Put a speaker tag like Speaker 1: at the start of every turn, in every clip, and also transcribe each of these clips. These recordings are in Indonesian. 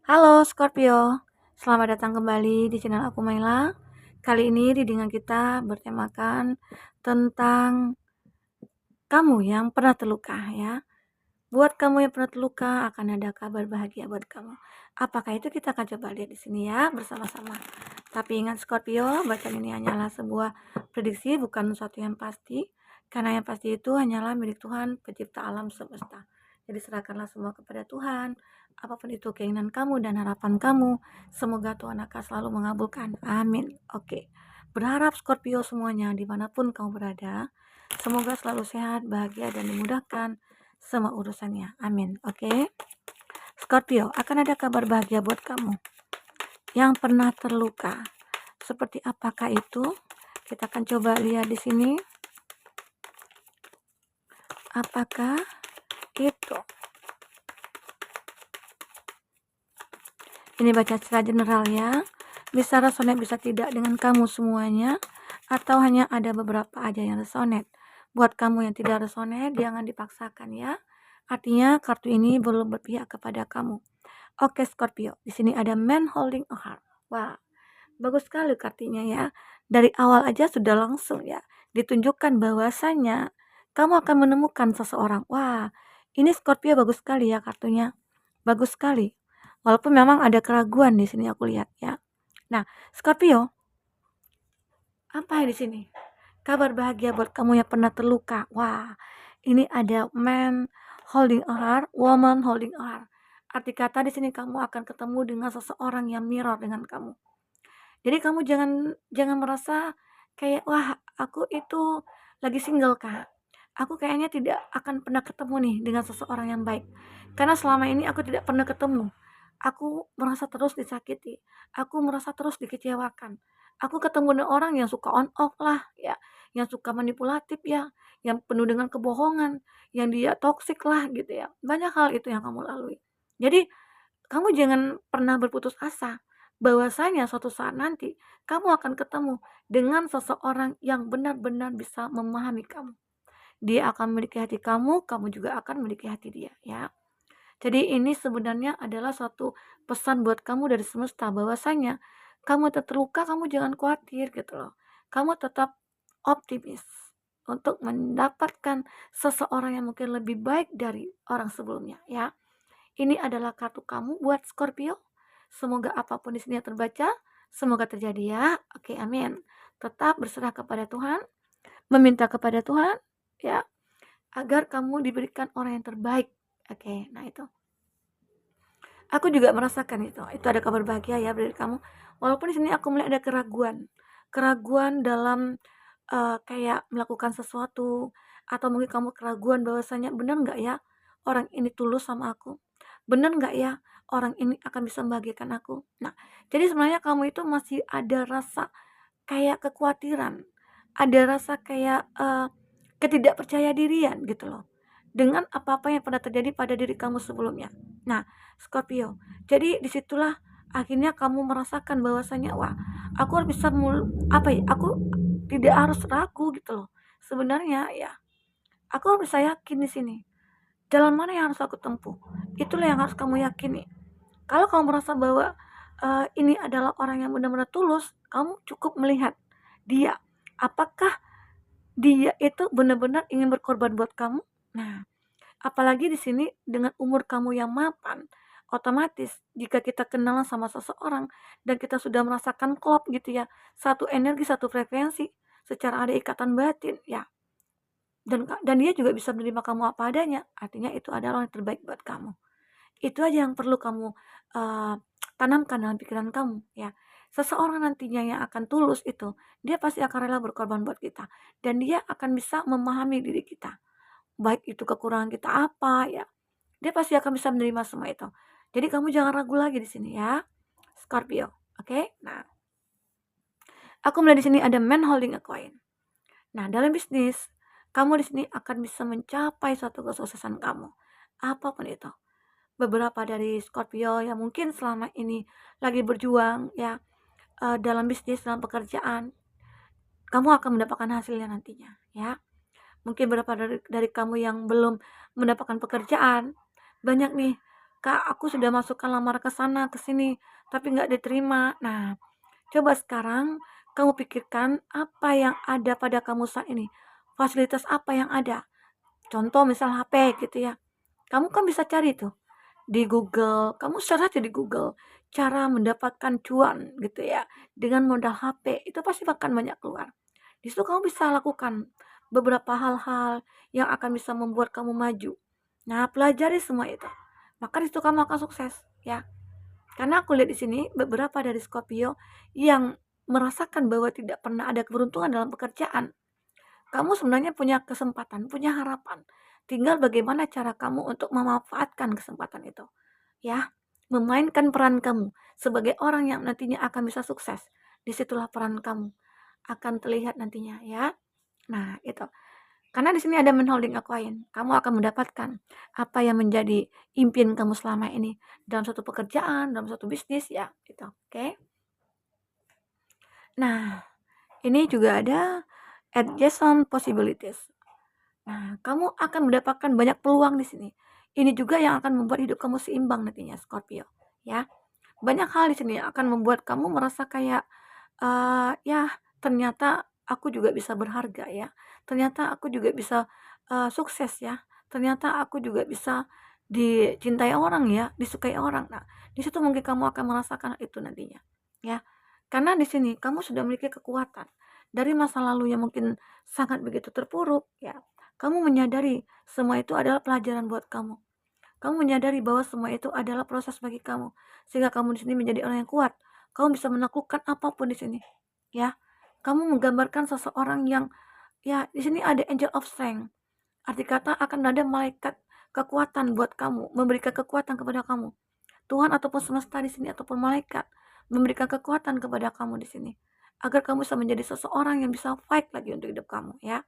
Speaker 1: Halo Scorpio, selamat datang kembali di channel aku Maila. Kali ini readingan kita bertemakan tentang kamu yang pernah terluka ya. Buat kamu yang pernah terluka akan ada kabar bahagia buat kamu. Apakah itu kita akan coba lihat di sini ya bersama-sama. Tapi ingat Scorpio, bacaan ini hanyalah sebuah prediksi bukan sesuatu yang pasti. Karena yang pasti itu hanyalah milik Tuhan pencipta alam semesta. Jadi serahkanlah semua kepada Tuhan. Apapun itu keinginan kamu dan harapan kamu, semoga Tuhan akan selalu mengabulkan. Amin. Oke. Berharap Scorpio semuanya dimanapun kamu berada, semoga selalu sehat, bahagia, dan dimudahkan semua urusannya. Amin. Oke. Scorpio, akan ada kabar bahagia buat kamu yang pernah terluka. Seperti apakah itu? Kita akan coba lihat di sini. Apakah itu? Ini baca secara general ya. Bisa resonate, bisa tidak dengan kamu semuanya, atau hanya ada beberapa aja yang resonate. Buat kamu yang tidak resonate, jangan dipaksakan ya. Artinya kartu ini belum berpihak kepada kamu. Oke Scorpio, di sini ada man holding a heart. Wah, bagus sekali kartunya ya. Dari awal aja sudah langsung ya ditunjukkan bahwasanya kamu akan menemukan seseorang. Wah, ini Scorpio bagus sekali ya kartunya. Bagus sekali. Walaupun memang ada keraguan di sini aku lihat ya. Nah, Scorpio, apa ya di sini? Kabar bahagia buat kamu yang pernah terluka. Wah, ini ada man holding a heart, woman holding a heart. Arti kata di sini kamu akan ketemu dengan seseorang yang mirror dengan kamu. Jadi kamu jangan jangan merasa kayak wah aku itu lagi single Kak. Aku kayaknya tidak akan pernah ketemu nih dengan seseorang yang baik. Karena selama ini aku tidak pernah ketemu. Aku merasa terus disakiti. Aku merasa terus dikecewakan. Aku ketemu dengan orang yang suka on off lah ya, yang suka manipulatif ya, yang penuh dengan kebohongan, yang dia toksik lah gitu ya. Banyak hal itu yang kamu lalui. Jadi kamu jangan pernah berputus asa bahwasanya suatu saat nanti kamu akan ketemu dengan seseorang yang benar-benar bisa memahami kamu. Dia akan memiliki hati kamu, kamu juga akan memiliki hati dia, ya. Jadi ini sebenarnya adalah suatu pesan buat kamu dari semesta bahwasanya kamu terluka, kamu jangan khawatir gitu loh. Kamu tetap optimis untuk mendapatkan seseorang yang mungkin lebih baik dari orang sebelumnya, ya. Ini adalah kartu kamu buat Scorpio. Semoga apapun di sini yang terbaca, semoga terjadi ya. Oke, amin. Tetap berserah kepada Tuhan, meminta kepada Tuhan, ya, agar kamu diberikan orang yang terbaik. Oke, nah itu. Aku juga merasakan itu. Itu ada kabar bahagia ya dari kamu. Walaupun di sini aku melihat ada keraguan. Keraguan dalam kayak melakukan sesuatu, atau mungkin kamu keraguan bahwasanya benar nggak ya orang ini tulus sama aku? Benar nggak ya orang ini akan bisa membahagiakan aku? Nah, jadi sebenarnya kamu itu masih ada rasa kayak kekhawatiran, ada rasa kayak ketidakpercaya dirian gitu loh. Dengan apa-apa yang pernah terjadi pada diri kamu sebelumnya. Nah, Scorpio. Jadi disitulah akhirnya kamu merasakan bahwasanya wah, aku harus bisa apa ya? Aku tidak harus ragu gitu loh. Sebenarnya ya, aku harus bisa yakin di sini. Jalan mana yang harus aku tempuh? Itulah yang harus kamu yakini. Kalau kamu merasa bahwa ini adalah orang yang benar-benar tulus, kamu cukup melihat dia. Apakah dia itu benar-benar ingin berkorban buat kamu? Nah, apalagi di sini dengan umur kamu yang mapan, otomatis jika kita kenal sama seseorang dan kita sudah merasakan klop gitu ya, satu energi, satu frekuensi, secara ada ikatan batin ya. Dan dia juga bisa menerima kamu apa adanya. Artinya itu adalah orang yang terbaik buat kamu. Itu aja yang perlu kamu uh, tanamkan dalam pikiran kamu ya. Seseorang nantinya yang akan tulus itu, dia pasti akan rela berkorban buat kita dan dia akan bisa memahami diri kita. Baik itu kekurangan kita apa ya, dia pasti akan bisa menerima semua itu. Jadi kamu jangan ragu lagi di sini ya, Scorpio. Oke? Nah, aku melihat di sini ada man holding a coin. Nah, dalam bisnis, kamu di sini akan bisa mencapai suatu kesuksesan kamu. Apapun itu. Beberapa dari Scorpio yang mungkin selama ini lagi berjuang ya dalam bisnis, dalam pekerjaan, kamu akan mendapatkan hasilnya nantinya ya. Mungkin beberapa dari kamu yang belum mendapatkan pekerjaan, banyak nih Kak, aku sudah masukkan lamar ke sana, ke sini, tapi nggak diterima. Nah, coba sekarang kamu pikirkan apa yang ada pada kamu saat ini. Fasilitas apa yang ada? Contoh misal HP gitu ya. Kamu kan bisa cari tuh di Google, kamu search aja di Google, cara mendapatkan cuan gitu ya, dengan modal HP, itu pasti akan banyak keluar. Di situ kamu bisa lakukan beberapa hal-hal yang akan bisa membuat kamu maju. Nah, pelajari semua itu. Maka di situ kamu akan sukses ya. Karena aku lihat di sini beberapa dari Scorpio yang merasakan bahwa tidak pernah ada keberuntungan dalam pekerjaan. Kamu sebenarnya punya kesempatan, punya harapan. Tinggal bagaimana cara kamu untuk memanfaatkan kesempatan itu. Ya, memainkan peran kamu sebagai orang yang nantinya akan bisa sukses. Disitulah peran kamu akan terlihat nantinya ya. Nah, itu. Karena di sini ada main holding aquarium. Kamu akan mendapatkan apa yang menjadi impian kamu selama ini dalam suatu pekerjaan, dalam suatu bisnis ya, gitu. Oke. Nah, ini juga ada adjacent possibilities. Nah, kamu akan mendapatkan banyak peluang di sini. Ini juga yang akan membuat hidup kamu seimbang nantinya, Scorpio. Ya, banyak hal di sini yang akan membuat kamu merasa kayak, ya ternyata aku juga bisa berharga ya. Ternyata aku juga bisa sukses ya. Ternyata aku juga bisa dicintai orang ya, disukai orang. Nah, di situ mungkin kamu akan merasakan itu nantinya. Ya, karena di sini kamu sudah memiliki kekuatan dari masa lalu yang mungkin sangat begitu terpuruk ya. Kamu menyadari semua itu adalah pelajaran buat kamu. Kamu menyadari bahwa semua itu adalah proses bagi kamu, sehingga kamu di sini menjadi orang yang kuat. Kamu bisa menaklukkan apapun di sini, ya. Kamu menggambarkan seseorang yang, ya, di sini ada angel of strength. Arti kata akan ada malaikat kekuatan buat kamu, memberikan kekuatan kepada kamu. Tuhan ataupun semesta di sini ataupun malaikat memberikan kekuatan kepada kamu di sini, agar kamu bisa menjadi seseorang yang bisa fight lagi untuk hidup kamu, ya.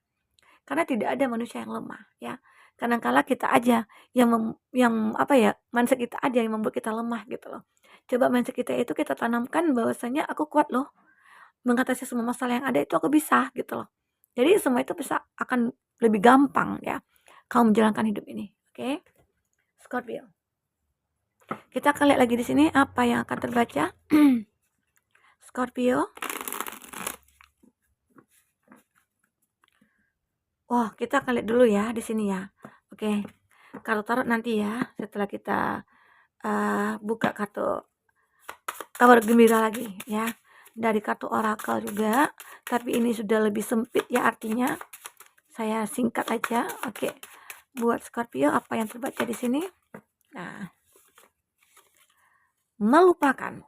Speaker 1: Karena tidak ada manusia yang lemah, ya. Kadang-kala kita aja yang apa ya, mindset kita aja yang membuat kita lemah gitu loh. Coba mindset kita itu kita tanamkan bahwasanya aku kuat loh, mengatasi semua masalah yang ada itu aku bisa gitu loh. Jadi semua itu bisa akan lebih gampang ya kamu menjalankan hidup ini. Oke? Scorpio. Kita akan lihat lagi di sini apa yang akan terbaca. Scorpio. Wah, kita akan lihat dulu ya di sini ya. Oke. Kartu tarot nanti ya setelah kita buka kartu kabar gembira lagi ya, dari kartu orakel juga, tapi ini sudah lebih sempit ya artinya. Saya singkat aja. Oke. Buat Scorpio apa yang terbaca di sini? Nah, melupakan.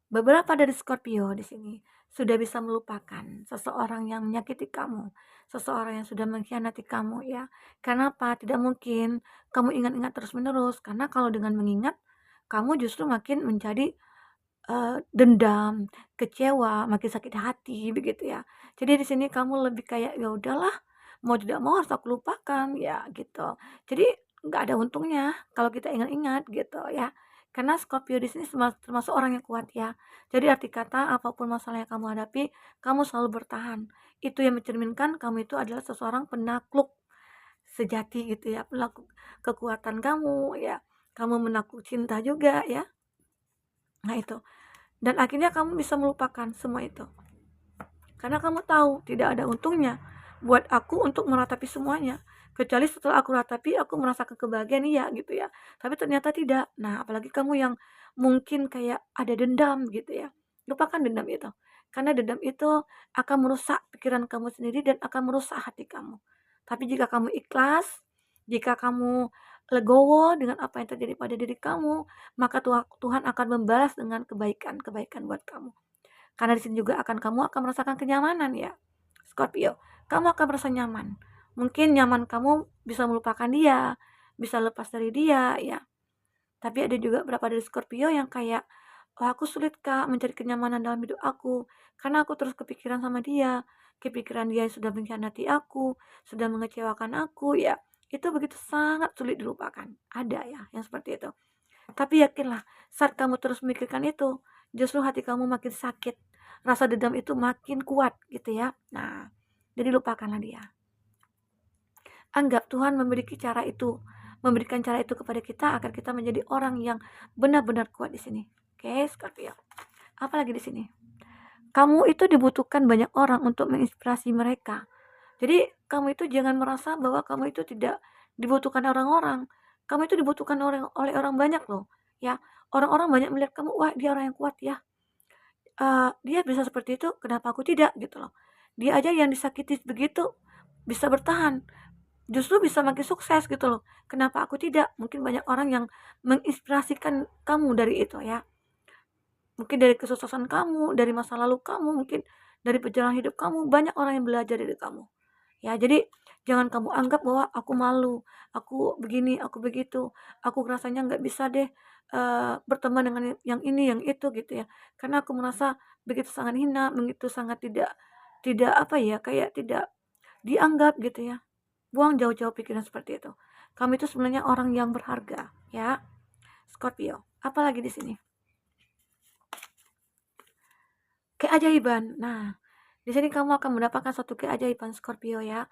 Speaker 1: Beberapa dari Scorpio di sini sudah bisa melupakan seseorang yang menyakiti kamu, seseorang yang sudah mengkhianati kamu ya. Kenapa? Tidak mungkin kamu ingat-ingat terus-menerus, karena kalau dengan mengingat, kamu justru makin menjadi dendam, kecewa, makin sakit hati begitu ya. Jadi di sini kamu lebih kayak ya udahlah, mau tidak mau harus aku lupakan ya gitu. Jadi nggak ada untungnya kalau kita ingat-ingat gitu ya. Karena Scorpio di sini termasuk orang yang kuat ya. Jadi arti kata apapun masalah yang kamu hadapi, kamu selalu bertahan. Itu yang mencerminkan kamu itu adalah seseorang penakluk sejati gitu ya, penakluk kekuatan kamu ya. Kamu menakluk cinta juga ya. Nah itu. Dan akhirnya kamu bisa melupakan semua itu. Karena kamu tahu tidak ada untungnya buat aku untuk meratapi semuanya. Kecuali setelah aku ratapi, aku merasakan kebahagiaan iya gitu ya. Tapi ternyata tidak. Nah, apalagi kamu yang mungkin kayak ada dendam gitu ya. Lupakan dendam itu. Karena dendam itu akan merusak pikiran kamu sendiri dan akan merusak hati kamu. Tapi jika kamu ikhlas, jika kamu legowo dengan apa yang terjadi pada diri kamu, maka Tuhan akan membalas dengan kebaikan-kebaikan buat kamu. Karena di sini juga kamu akan merasakan kenyamanan ya, Scorpio. Kamu akan merasa nyaman. Mungkin nyaman kamu bisa melupakan dia, bisa lepas dari dia ya. Tapi ada juga beberapa dari Scorpio yang kayak, oh aku sulit kak mencari kenyamanan dalam hidup aku. Karena aku terus kepikiran sama dia. Kepikiran dia yang sudah mengkhianati aku, sudah mengecewakan aku ya. Itu begitu sangat sulit dilupakan. Ada ya yang seperti itu. Tapi yakinlah, saat kamu terus memikirkan itu, justru hati kamu makin sakit. Rasa dendam itu makin kuat gitu ya. Nah, jadi lupakanlah dia. Anggap Tuhan memiliki cara itu memberikan cara itu kepada kita agar kita menjadi orang yang benar-benar kuat di sini. Oke, Scorpio. Apalagi di sini? Kamu itu dibutuhkan banyak orang untuk menginspirasi mereka. Jadi kamu itu jangan merasa bahwa kamu itu tidak dibutuhkan orang-orang. Kamu itu dibutuhkan oleh orang banyak loh. Ya, orang-orang banyak melihat kamu, wah dia orang yang kuat ya. Dia bisa seperti itu, kenapa aku tidak gitu loh. Dia aja yang disakiti begitu bisa bertahan, justru bisa makin sukses gitu loh. Kenapa aku tidak? Mungkin banyak orang yang menginspirasikan kamu dari itu ya. Mungkin dari kesuksesan kamu, dari masa lalu kamu, mungkin dari perjalanan hidup kamu, banyak orang yang belajar dari kamu. Ya, jadi jangan kamu anggap bahwa aku malu, aku begini, aku begitu, aku rasanya nggak bisa deh berteman dengan yang ini, yang itu gitu ya. Karena aku merasa begitu sangat hina, begitu sangat tidak tidak apa ya, kayak tidak dianggap gitu ya. Buang jauh-jauh pikiran seperti itu. Kamu itu sebenarnya orang yang berharga, ya. Scorpio. Apalagi di sini? Keajaiban. Nah, di sini kamu akan mendapatkan satu keajaiban Scorpio ya.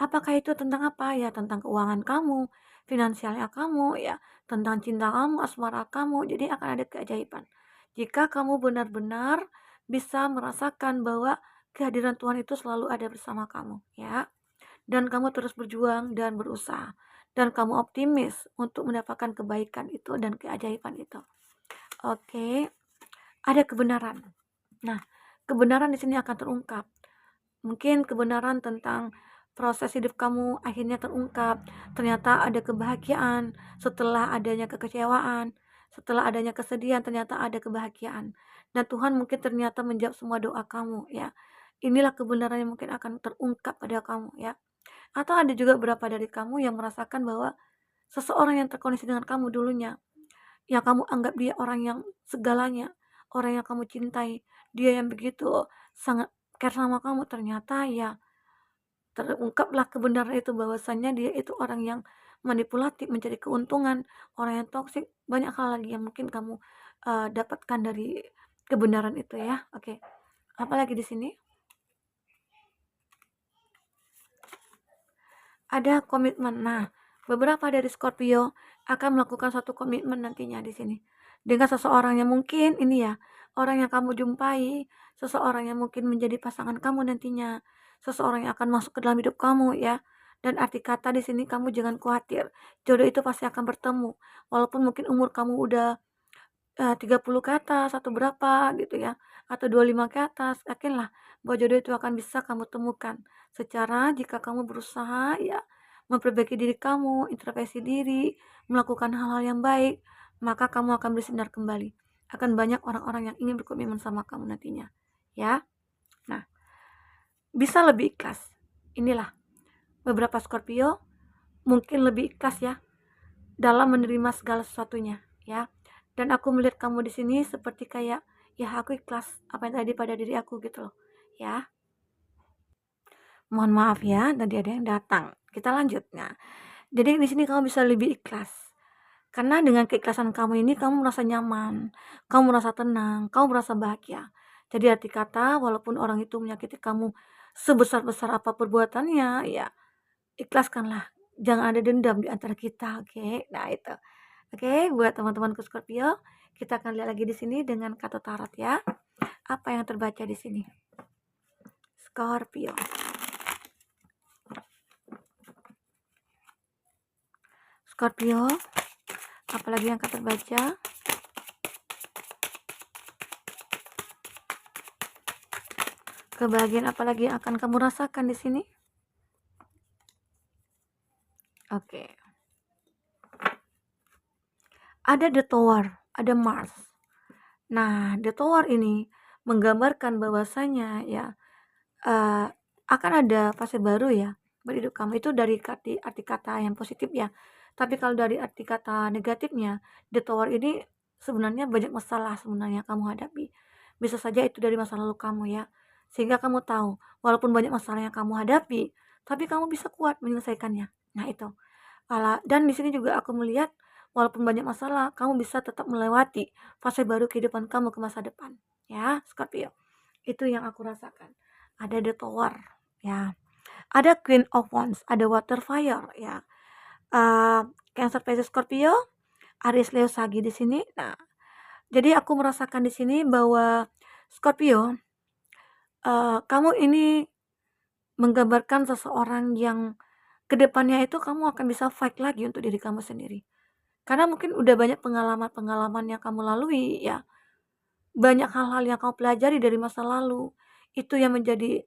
Speaker 1: Apakah itu tentang apa? Ya, tentang keuangan kamu, finansialnya kamu, ya, tentang cinta kamu, asmara kamu. Jadi akan ada keajaiban. Jika kamu benar-benar bisa merasakan bahwa kehadiran Tuhan itu selalu ada bersama kamu, ya. Dan kamu terus berjuang dan berusaha. Dan kamu optimis untuk mendapatkan kebaikan itu dan keajaiban itu. Oke, ada kebenaran. Nah, kebenaran di sini akan terungkap. Mungkin kebenaran tentang proses hidup kamu akhirnya terungkap. Ternyata ada kebahagiaan setelah adanya kekecewaan, setelah adanya kesedihan ternyata ada kebahagiaan. Dan Tuhan mungkin ternyata menjawab semua doa kamu ya. Inilah kebenaran yang mungkin akan terungkap pada kamu ya. Atau ada juga beberapa dari kamu yang merasakan bahwa seseorang yang terkoneksi dengan kamu dulunya, yang kamu anggap dia orang yang segalanya, orang yang kamu cintai, dia yang begitu sangat care sama kamu, ternyata ya terungkaplah kebenaran itu bahwasannya dia itu orang yang manipulatif, mencari keuntungan, orang yang toksik, banyak hal lagi yang mungkin kamu dapatkan dari kebenaran itu ya. Oke. Apalagi di sini? Ada komitmen. Nah, beberapa dari Scorpio akan melakukan satu komitmen nantinya di sini. Dengan seseorang yang mungkin ini ya, orang yang kamu jumpai, seseorang yang mungkin menjadi pasangan kamu nantinya, seseorang yang akan masuk ke dalam hidup kamu ya. Dan arti kata di sini kamu jangan khawatir, jodoh itu pasti akan bertemu. Walaupun mungkin umur kamu udah 30 ke atas atau berapa gitu ya, atau 25 ke atas, yakinlah bahwa jodoh itu akan bisa kamu temukan. Secara jika kamu berusaha ya memperbaiki diri kamu, introspeksi diri, melakukan hal-hal yang baik, maka kamu akan bersinar kembali. Akan banyak orang-orang yang ingin berkomitmen sama kamu nantinya. Ya. Nah, bisa lebih ikhlas. Inilah beberapa Scorpio mungkin lebih ikhlas ya dalam menerima segala sesuatunya, ya. Dan aku melihat kamu di sini seperti kayak, ya aku ikhlas apa yang tadi pada diri aku gitu loh, ya. Mohon maaf ya, tadi ada yang datang. Kita lanjut. Nah, jadi di sini kamu bisa lebih ikhlas. Karena dengan keikhlasan kamu ini kamu merasa nyaman, kamu merasa tenang, kamu merasa bahagia. Jadi arti kata walaupun orang itu menyakiti kamu sebesar-besar apa perbuatannya, ya ikhlaskanlah. Jangan ada dendam di antara kita, oke? Nah, itu. Oke, buat teman-temanku Scorpio, kita akan lihat lagi di sini dengan kartu tarot ya. Apa yang terbaca di sini? Scorpio. Scorpio, apalagi yang akan terbaca? Kebahagiaan apalagi yang akan kamu rasakan di sini? Oke. Ada The Tower, ada Mars. Nah, The Tower ini menggambarkan bahwasanya ya akan ada fase baru ya buat hidup kamu. Itu dari arti kata yang positif ya. Tapi kalau dari arti kata negatifnya, The Tower ini sebenarnya banyak masalah sebenarnya kamu hadapi. Bisa saja itu dari masa lalu kamu ya. Sehingga kamu tahu, walaupun banyak masalah yang kamu hadapi, tapi kamu bisa kuat menyelesaikannya. Nah, itu. Dan di sini juga aku melihat walaupun banyak masalah, kamu bisa tetap melewati fase baru kehidupan kamu ke masa depan. Ya, Scorpio. Itu yang aku rasakan. Ada The Tower, ya. Ada Queen of Wands, ada Water Fire, ya. Cancer, Pisces, Scorpio, Aries, Leo, Sagi di sini. Nah, jadi aku merasakan di sini bahwa Scorpio, kamu ini menggambarkan seseorang yang kedepannya itu kamu akan bisa fight lagi untuk diri kamu sendiri. Karena mungkin udah banyak pengalaman-pengalaman yang kamu lalui ya, banyak hal-hal yang kamu pelajari dari masa lalu, itu yang menjadi,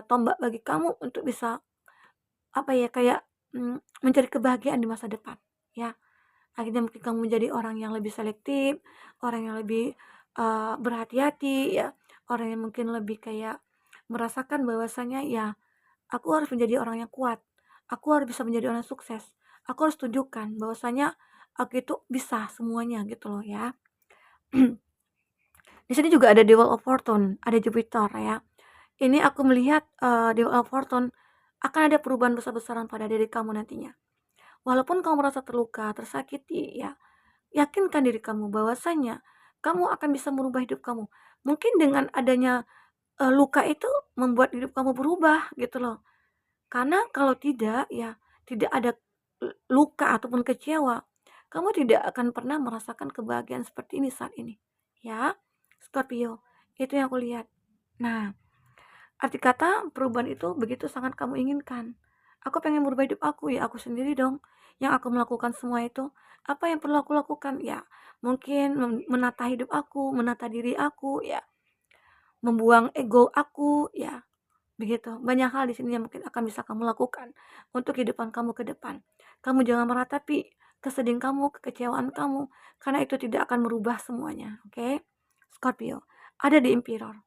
Speaker 1: tombak bagi kamu untuk bisa, apa ya, kayak, mencari kebahagiaan di masa depan, ya. Akhirnya mungkin kamu menjadi orang yang lebih selektif, orang yang lebih, berhati-hati ya, orang yang mungkin lebih kayak merasakan bahwasanya ya, aku harus menjadi orang yang kuat, aku harus bisa menjadi orang yang sukses, aku harus tunjukkan bahwasanya aku itu bisa semuanya gitu loh ya. Di sini juga ada The Wheel of Fortune, ada Jupiter ya. Ini aku melihat, The Wheel of Fortune akan ada perubahan besar-besaran pada diri kamu nantinya. Walaupun kamu merasa terluka, tersakiti ya, yakinkan diri kamu bahwasanya kamu akan bisa merubah hidup kamu. Mungkin dengan adanya, luka itu membuat hidup kamu berubah gitu loh. Karena kalau tidak ya, tidak ada luka ataupun kecewa, kamu tidak akan pernah merasakan kebahagiaan seperti ini saat ini, ya, Scorpio. Itu yang aku lihat. Nah, arti kata perubahan itu begitu sangat kamu inginkan. Aku pengen merubah hidup aku, ya aku sendiri dong yang aku melakukan semua itu. Apa yang perlu aku lakukan? Ya, mungkin menata hidup aku, menata diri aku, ya, membuang ego aku, ya, begitu. Banyak hal di sini yang mungkin akan bisa kamu lakukan untuk kehidupan kamu ke depan. Kamu jangan meratapi kesedihan kamu, kekecewaan kamu, karena itu tidak akan merubah semuanya, oke? Scorpio, ada di Emperor.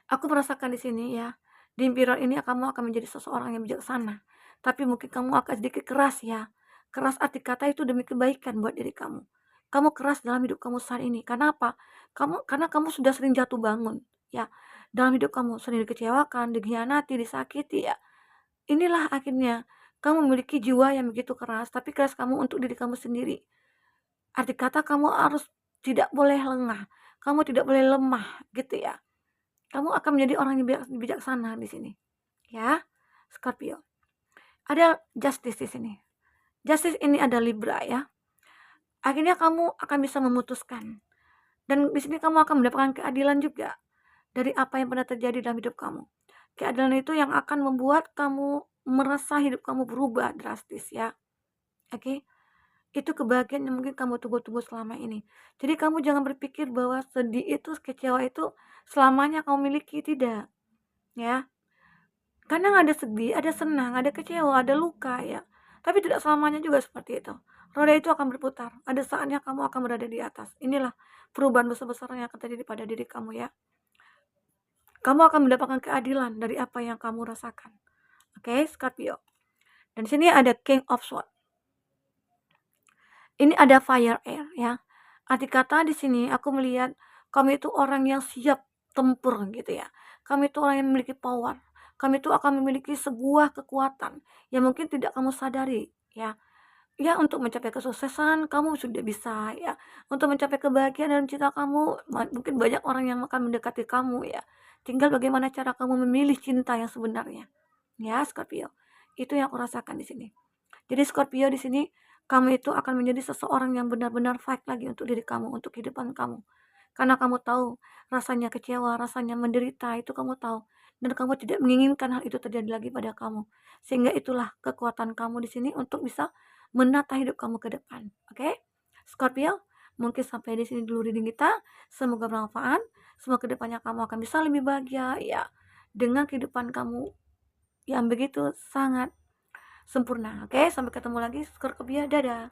Speaker 1: Aku merasakan di sini ya, di Emperor ini kamu akan menjadi seseorang yang bijaksana, tapi mungkin kamu akan sedikit keras ya. Keras arti kata itu demi kebaikan buat diri kamu. Kamu keras dalam hidup kamu saat ini. Karena apa? Karena kamu sudah sering jatuh bangun ya. Dalam hidup kamu sering dikecewakan, dikhianati, disakiti ya. Inilah akhirnya kamu memiliki jiwa yang begitu keras, tapi keras kamu untuk diri kamu sendiri. Arti kata kamu harus tidak boleh lengah, kamu tidak boleh lemah gitu ya. Kamu akan menjadi orang yang bijaksana di sini, ya, Scorpio. Ada Justice di sini. Justice ini ada Libra ya. Akhirnya kamu akan bisa memutuskan. Dan di sini kamu akan mendapatkan keadilan juga dari apa yang pernah terjadi dalam hidup kamu. Keadilan itu yang akan membuat kamu merasa hidup kamu berubah drastis ya. Oke? Itu kebahagiaan yang mungkin kamu tunggu-tunggu selama ini. Jadi kamu jangan berpikir bahwa sedih itu, kecewa itu selamanya kamu miliki, tidak. Ya, kadang ada sedih, ada senang, ada kecewa, ada luka ya. Tapi tidak selamanya juga seperti itu. Roda itu akan berputar. Ada saatnya kamu akan berada di atas. Inilah perubahan besar-besar yang akan terjadi pada diri kamu ya. Kamu akan mendapatkan keadilan dari apa yang kamu rasakan. Oke, Scorpio. Dan di sini ada King of Swords. Ini ada fire air ya. Arti kata di sini aku melihat kamu itu orang yang siap tempur gitu ya. Kamu itu orang yang memiliki power. Kamu itu akan memiliki sebuah kekuatan yang mungkin tidak kamu sadari ya. Ya, untuk mencapai kesuksesan kamu sudah bisa ya. Untuk mencapai kebahagiaan dalam cinta kamu, mungkin banyak orang yang akan mendekati kamu ya. Tinggal bagaimana cara kamu memilih cinta yang sebenarnya. Ya, Scorpio. Itu yang aku rasakan di sini. Jadi Scorpio di sini kamu itu akan menjadi seseorang yang benar-benar fight lagi untuk diri kamu, untuk kehidupan kamu. Karena kamu tahu rasanya kecewa, rasanya menderita, itu kamu tahu. Dan kamu tidak menginginkan hal itu terjadi lagi pada kamu. Sehingga itulah kekuatan kamu di sini untuk bisa menata hidup kamu ke depan. Oke? Scorpio, mungkin sampai di sini dulu reading kita. Semoga bermanfaat. Semoga kedepannya kamu akan bisa lebih bahagia ya dengan kehidupan kamu yang begitu sangat sempurna. Oke, sampai ketemu lagi Scorpio. Dadah.